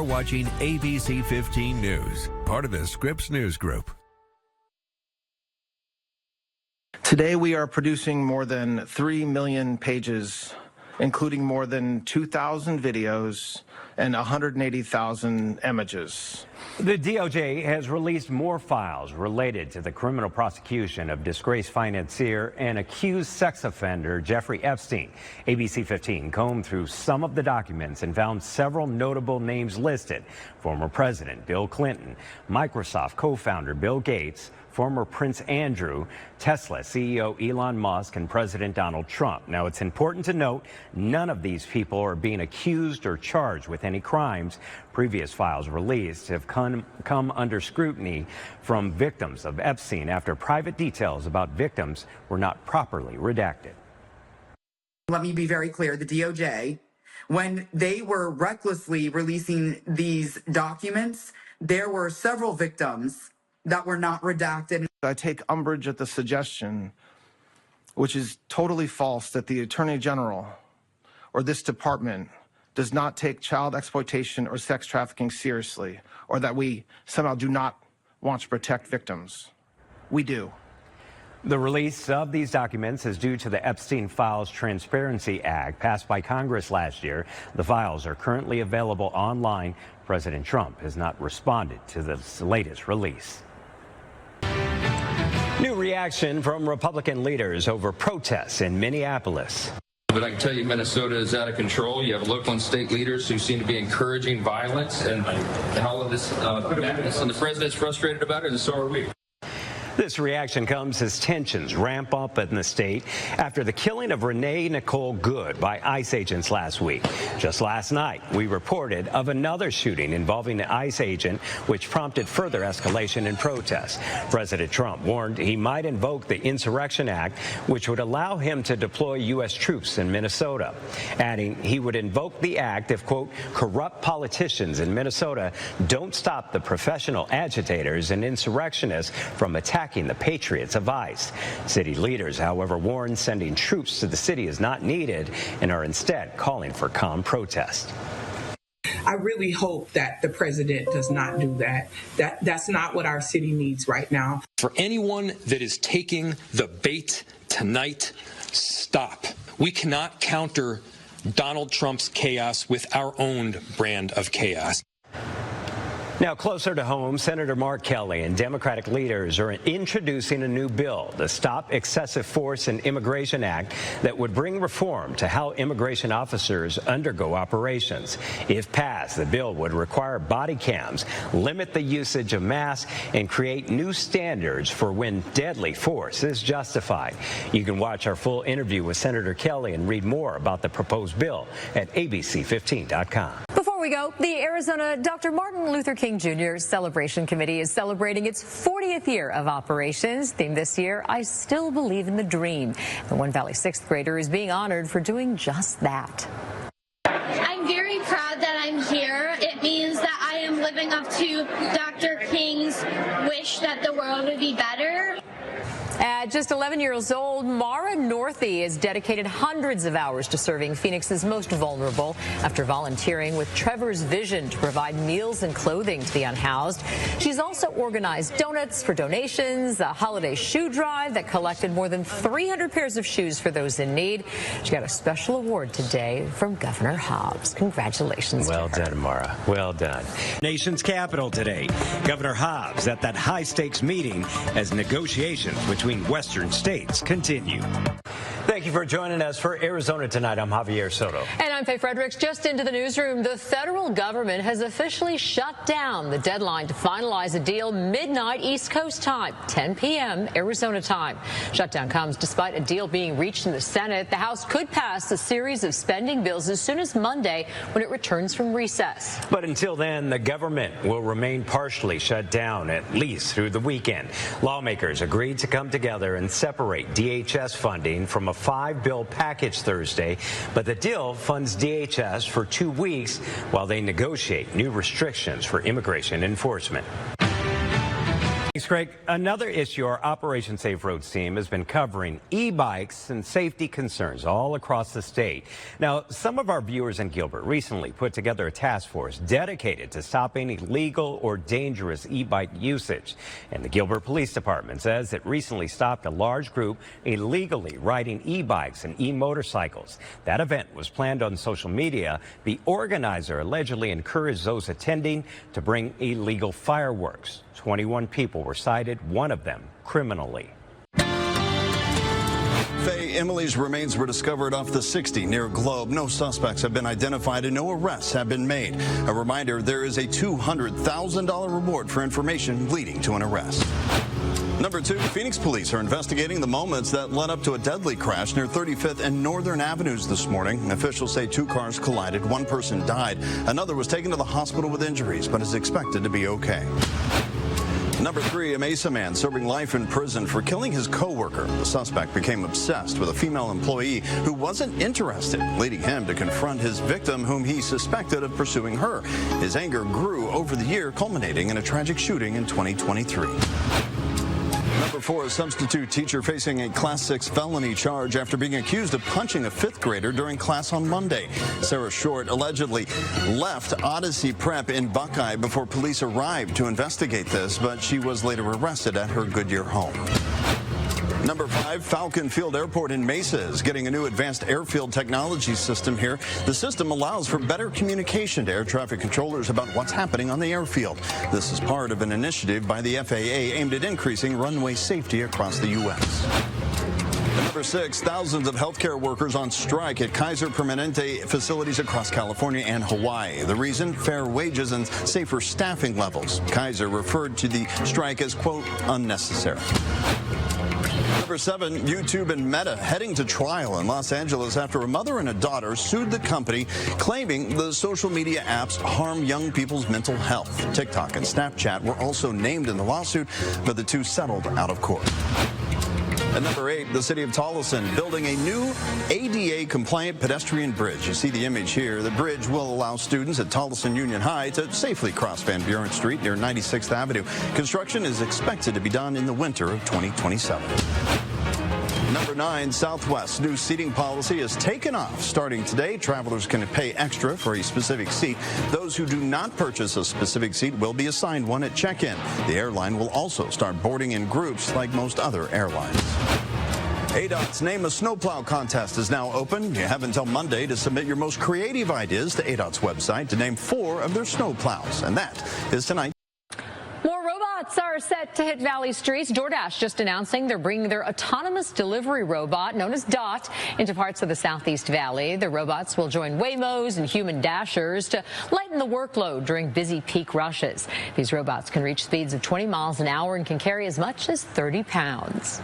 watching ABC15 News, part of the Scripps News Group. Today we are producing more than 3 million pages, including more than 2,000 videos and 180,000 images. The DOJ has released more files related to the criminal prosecution of disgraced financier and accused sex offender Jeffrey Epstein. ABC15 combed through some of the documents and found several notable names listed. Former President Bill Clinton, Microsoft co-founder Bill Gates, former Prince Andrew, Tesla CEO Elon Musk, and President Donald Trump. Now, it's important to note none of these people are being accused or charged with any crimes. Previous files released have come under scrutiny from victims of Epstein after private details about victims were not properly redacted. Let me be very clear. The DOJ, when they were recklessly releasing these documents, there were several victims that were not redacted. I take umbrage at the suggestion, which is totally false, that the Attorney General or this department does not take child exploitation or sex trafficking seriously, or that we somehow do not want to protect victims. We do. The release of these documents is due to the Epstein Files Transparency Act passed by Congress last year. The files are currently available online. President Trump has not responded to this latest release. New reaction from Republican leaders over protests in Minneapolis. But I can tell you Minnesota is out of control. You have local and state leaders who seem to be encouraging violence and all of this madness. And the president's frustrated about it, and so are we. This reaction comes as tensions ramp up in the state after the killing of Renee Nicole Good by ICE agents last week. Just last night, we reported of another shooting involving the ICE agent, which prompted further escalation in protests. President Trump warned he might invoke the Insurrection Act, which would allow him to deploy U.S. troops in Minnesota, adding he would invoke the act if, quote, corrupt politicians in Minnesota don't stop the professional agitators and insurrectionists from attacking the patriots of ICE. City leaders, however, warn sending troops to the city is not needed and are instead calling for calm protest. I really hope that the president does not do that. That's not what our city needs right now. For anyone that is taking the bait tonight, stop. We cannot counter Donald Trump's chaos with our own brand of chaos. Now, closer to home, Senator Mark Kelly and Democratic leaders are introducing a new bill, the Stop Excessive Force in Immigration Act, that would bring reform to how immigration officers undergo operations. If passed, the bill would require body cams, limit the usage of masks, and create new standards for when deadly force is justified. You can watch our full interview with Senator Kelly and read more about the proposed bill at ABC15.com. Before we go, the Arizona Dr. Martin Luther King Jr. Celebration Committee is celebrating its 40th year of operations. Theme this year, I Still Believe in the Dream. The One Valley sixth grader is being honored for doing just that. I'm very proud that I'm here. It means that I am living up to Dr. King's wish that the world would be better. At just 11 years old, Mara Northey has dedicated hundreds of hours to serving Phoenix's most vulnerable after volunteering with Trevor's Vision to provide meals and clothing to the unhoused. She's also organized donuts for donations, a holiday shoe drive that collected more than 300 pairs of shoes for those in need. She got a special award today from Governor Hobbs. Congratulations. Well done, Mara. Well done. Nation's capital today. Governor Hobbs at that high-stakes meeting as negotiations between Western states continue. Thank you for joining us for Arizona Tonight. I'm Javier Soto. And I'm Faye Fredericks. Just into the newsroom, the federal government has officially shut down the deadline to finalize a deal midnight East Coast time, 10 p.m. Arizona time. Shutdown comes despite a deal being reached in the Senate. The House could pass a series of spending bills as soon as Monday when it returns from recess. But until then, the government will remain partially shut down, at least through the weekend. Lawmakers agreed to come together and separate DHS funding from a 5-bill package Thursday, but the deal funds DHS for 2 weeks while they negotiate new restrictions for immigration enforcement. Thanks Thanks, Greg. Another issue our Operation Safe Roads team has been covering: e-bikes and safety concerns all across the state. Now, some of our viewers in Gilbert recently put together a task force dedicated to stopping illegal or dangerous e-bike usage. And the Gilbert Police Department says it recently stopped a large group illegally riding e-bikes and e-motorcycles. That event was planned on social media. The organizer allegedly encouraged those attending to bring illegal fireworks. 21 people were cited, one of them criminally. Faye Emily's remains were discovered off the 60 near Globe. No suspects have been identified and no arrests have been made. A reminder, there is a $200,000 reward for information leading to an arrest. Number 2, Phoenix police are investigating the moments that led up to a deadly crash near 35th and Northern Avenues this morning. Officials say 2 cars collided. 1 person died. Another was taken to the hospital with injuries, but is expected to be okay. Number 3, a Mesa man serving life in prison for killing his co-worker. The suspect became obsessed with a female employee who wasn't interested, leading him to confront his victim, whom he suspected of pursuing her. His anger grew over the year, culminating in a tragic shooting in 2023. Number 4, a substitute teacher facing a Class 6 felony charge after being accused of punching a 5th grader during class on Monday. Sarah Short allegedly left Odyssey Prep in Buckeye before police arrived to investigate this, but she was later arrested at her Goodyear home. Number 5, Falcon Field Airport in Mesa is getting a new advanced airfield technology system here. The system allows for better communication to air traffic controllers about what's happening on the airfield. This is part of an initiative by the FAA aimed at increasing runway safety across the U.S. Number 6, thousands of healthcare workers on strike at Kaiser Permanente facilities across California and Hawaii. The reason? Fair wages and safer staffing levels. Kaiser referred to the strike as, quote, unnecessary. Number 7, YouTube and Meta heading to trial in Los Angeles after a mother and a daughter sued the company, claiming the social media apps harm young people's mental health. TikTok and Snapchat were also named in the lawsuit, but the 2 settled out of court. At number 8, the city of Tolleson building a new ADA-compliant pedestrian bridge. You see the image here. The bridge will allow students at Tolleson Union High to safely cross Van Buren Street near 96th Avenue. Construction is expected to be done in the winter of 2027. Number 9, Southwest's new seating policy has taken off. Starting today, travelers can pay extra for a specific seat. Those who do not purchase a specific seat will be assigned one at check-in. The airline will also start boarding in groups like most other airlines. ADOT's Name a Snowplow contest is now open. You have until Monday to submit your most creative ideas to ADOT's website to name 4 of their snowplows. And that is tonight. More robots are set to hit Valley streets. DoorDash just announcing they're bringing their autonomous delivery robot, known as Dot, into parts of the Southeast Valley. The robots will join Waymos and human dashers to lighten the workload during busy peak rushes. These robots can reach speeds of 20 miles an hour and can carry as much as 30 pounds.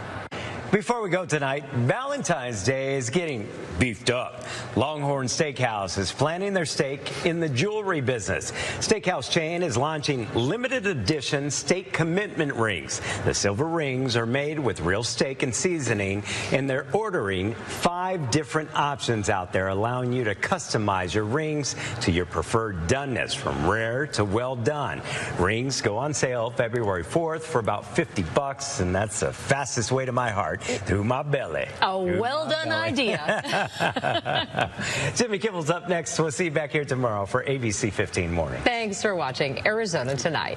Before we go tonight, Valentine's Day is getting beefed up. Longhorn Steakhouse is planning their steak in the jewelry business. Steakhouse chain is launching limited edition steak commitment rings. The silver rings are made with real steak and seasoning, and they're ordering 5 different options out there, allowing you to customize your rings to your preferred doneness, from rare to well done. Rings go on sale February 4th for about $50, and that's the fastest way to my heart. Through my belly. A well-done idea. Jimmy Kimball's up next. We'll see you back here tomorrow for ABC 15 Morning. Thanks for watching Arizona Tonight.